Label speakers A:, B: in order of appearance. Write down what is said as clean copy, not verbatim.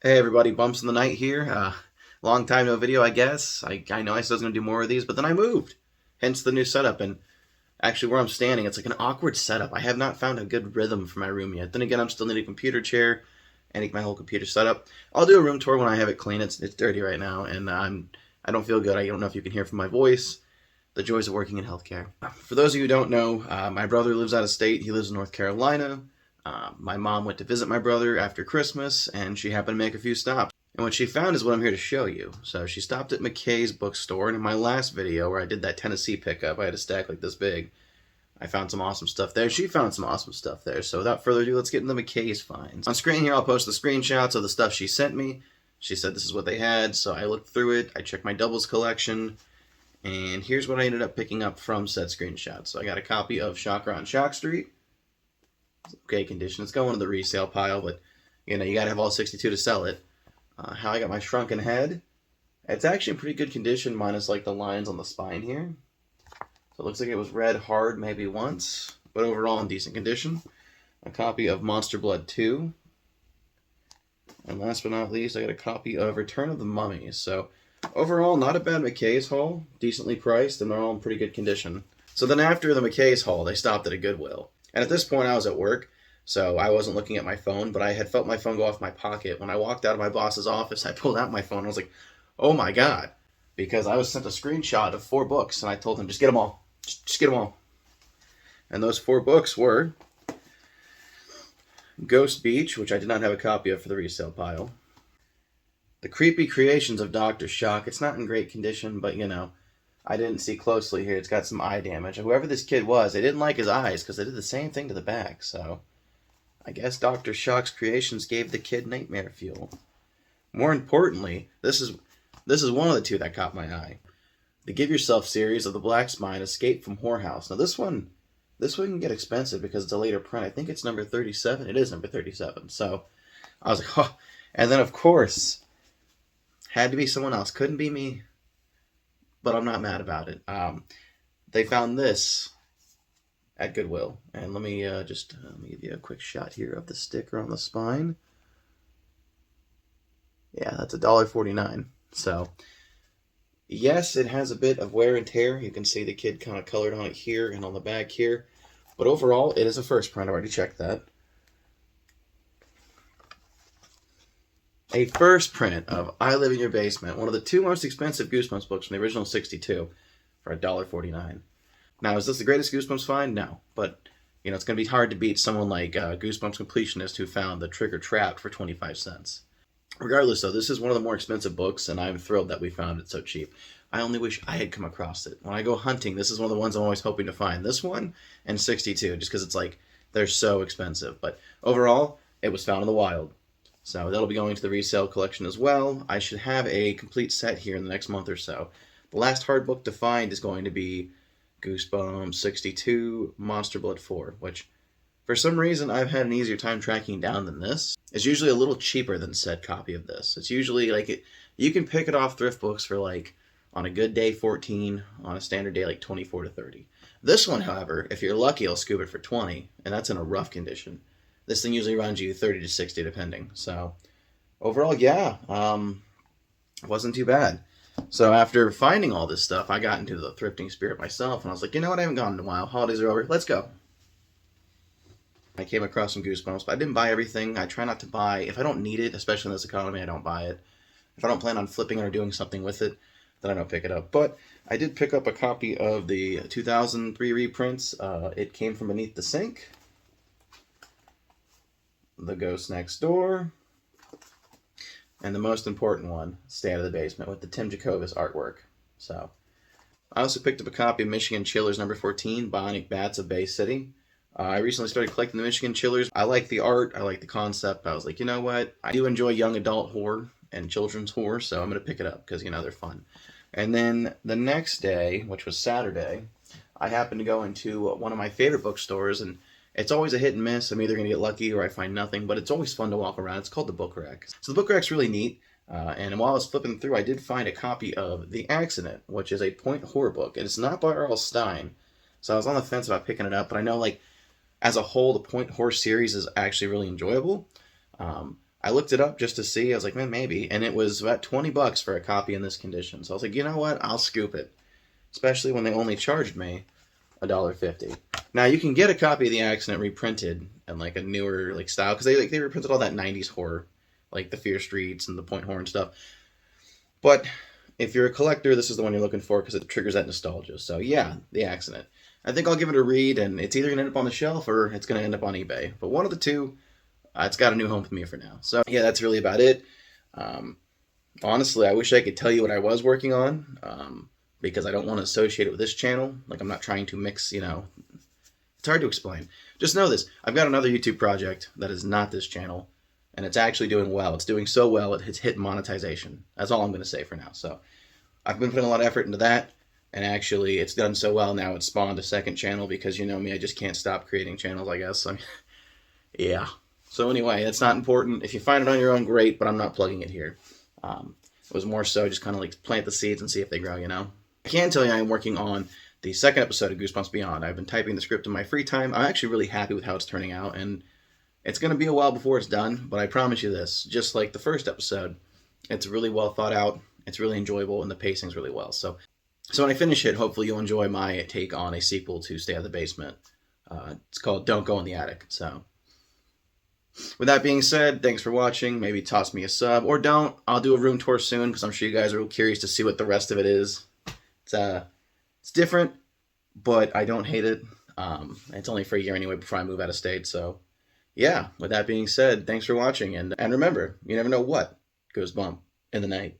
A: Hey everybody, Bumps in the Night here. Long time no video, I guess. I know I said I was going to do more of these, but then I moved. Hence the new setup, and actually where I'm standing, it's like an awkward setup. I have not found a good rhythm for my room yet. Then again, I'm still needing a computer chair and my whole computer setup. I'll do a room tour when I have it clean. It's dirty right now, and I don't feel good. I don't know if you can hear from my voice. The joys of working in healthcare. For those of you who don't know, my brother lives out of state. He lives in North Carolina. My mom went to visit my brother after Christmas, and she happened to make a few stops. And what she found is what I'm here to show you. So she stopped at McKay's bookstore, and in my last video where I did that Tennessee pickup, I had a stack like this big. I found some awesome stuff there. She found some awesome stuff there. So without further ado, let's get into McKay's finds. On screen here, I'll post the screenshots of the stuff she sent me. She said this is what they had, so I looked through it. I checked my doubles collection, and here's what I ended up picking up from said screenshots. So I got a copy of Shocker on Shock Street. Okay condition. It's going to the resale pile, but you know, you gotta have all 62 to sell it. How I got my shrunken head. It's actually in pretty good condition, minus like the lines on the spine here. So it looks like it was read hard maybe once, but overall in decent condition. A copy of Monster Blood 2. And last but not least, I got a copy of Return of the Mummy. So overall, not a bad McKay's haul. Decently priced, and they're all in pretty good condition. So then after the McKay's haul, they stopped at a Goodwill. And at this point, I was at work, so I wasn't looking at my phone, but I had felt my phone go off my pocket. When I walked out of my boss's office, I pulled out my phone, and I was like, oh my god, because I was sent a screenshot of 4 books, and I told him, just get them all. Just get them all. And those 4 books were Ghost Beach, which I did not have a copy of for the resale pile. The Creepy Creations of Dr. Shock. It's not in great condition, but you know, I didn't see closely here. It's got some eye damage. Whoever this kid was, they didn't like his eyes because they did the same thing to the back. So I guess Dr. Shock's creations gave the kid nightmare fuel. More importantly, this is one of the 2 that caught my eye. The Give Yourself series of the Black Spine Escape from Whorehouse. Now this one can get expensive because it's a later print. I think it's number 37. It is number 37. So I was like, oh. And then of course, had to be someone else. Couldn't be me. But I'm not mad about it. They found this at Goodwill. And let me give you a quick shot here of the sticker on the spine. Yeah, that's $1.49. So, yes, it has a bit of wear and tear. You can see the kid kind of colored on it here and on the back here. But overall, it is a first print. I already checked that. A first print of I Live in Your Basement, one of the 2 most expensive Goosebumps books from the original 62 for $1.49. Now, is this the greatest Goosebumps find? No. But, you know, it's going to be hard to beat someone like Goosebumps Completionist who found The Trigger Trapped for 25 cents. Regardless, though, this is one of the more expensive books, and I'm thrilled that we found it so cheap. I only wish I had come across it. When I go hunting, this is one of the ones I'm always hoping to find. This one and 62, just because it's like, they're so expensive. But overall, it was found in the wild. So that'll be going to the resale collection as well. I should have a complete set here in the next month or so. The last hard book to find is going to be Goosebumps 62, Monster Blood 4, which for some reason I've had an easier time tracking down than this. It's usually a little cheaper than said copy of this. It's usually like, you can pick it off thrift books for like, on a good day 14, on a standard day like 24 to 30. This one, however, if you're lucky, I'll scoop it for 20, and that's in a rough condition. This thing usually runs you 30 to 60 depending. So overall, yeah, wasn't too bad. So after finding all this stuff, I got into the thrifting spirit myself, and I was like, you know what, I haven't gone in a while. Holidays are over. Let's go. I came across some Goosebumps, but I didn't buy everything. I try not to buy. If I don't need it, especially in this economy, I don't buy it. If I don't plan on flipping it or doing something with it, then I don't pick it up. But I did pick up a copy of the 2003 reprints. It came from Beneath the Sink, The Ghost Next Door, and the most important one, Stay Out of the Basement, with the Tim Jacobus artwork. So, I also picked up a copy of Michigan Chillers number 14, Bionic Bats of Bay City. I recently started collecting the Michigan Chillers. I like the art, I like the concept. I was like, you know what? I do enjoy young adult horror and children's horror, so I'm going to pick it up because, you know, they're fun. And then the next day, which was Saturday, I happened to go into one of my favorite bookstores, and it's always a hit and miss. I'm either going to get lucky or I find nothing, but it's always fun to walk around. It's called the Book Rack. So the Book Rack's really neat, and while I was flipping through, I did find a copy of The Accident, which is a point horror book, and it's not by R.L. Stine. So I was on the fence about picking it up, but I know, like, as a whole, the point horror series is actually really enjoyable. I looked it up just to see. I was like, man, maybe. And it was about $20 for a copy in this condition. So I was like, you know what? I'll scoop it. Especially when they only charged me $1.50. Now you can get a copy of The Accident reprinted in like a newer like style because they reprinted all that '90s horror, like the Fear Streets and the Point Horror stuff. But if you're a collector, this is the one you're looking for because it triggers that nostalgia. So yeah, The Accident. I think I'll give it a read, and it's either gonna end up on the shelf or it's gonna end up on eBay. But one of the two, it's got a new home with me for now. So yeah, that's really about it. Honestly, I wish I could tell you what I was working on. Because I don't want to associate it with this channel. Like, I'm not trying to mix, it's hard to explain. Just know this. I've got another YouTube project that is not this channel, and it's actually doing well. It's doing so well, it's hit monetization. That's all I'm going to say for now. So I've been putting a lot of effort into that, and actually it's done so well now it's spawned a second channel because you know me, I just can't stop creating channels, I guess. Yeah. So anyway, that's not important. If you find it on your own, great, but I'm not plugging it here. It was more so just kind of like plant the seeds and see if they grow, I can tell you I'm working on the second episode of Goosebumps Beyond. I've been typing the script in my free time. I'm actually really happy with how it's turning out, and it's going to be a while before it's done, but I promise you this, just like the first episode, it's really well thought out, it's really enjoyable, and the pacing's really well. So when I finish it, hopefully you'll enjoy my take on a sequel to Stay Out of the Basement. It's called Don't Go in the Attic. So with that being said, thanks for watching. Maybe toss me a sub, or don't. I'll do a room tour soon, because I'm sure you guys are real curious to see what the rest of it is. It's different, but I don't hate it. It's only for a year anyway before I move out of state. So, yeah, with that being said, thanks for watching. And remember, you never know what goes bump in the night.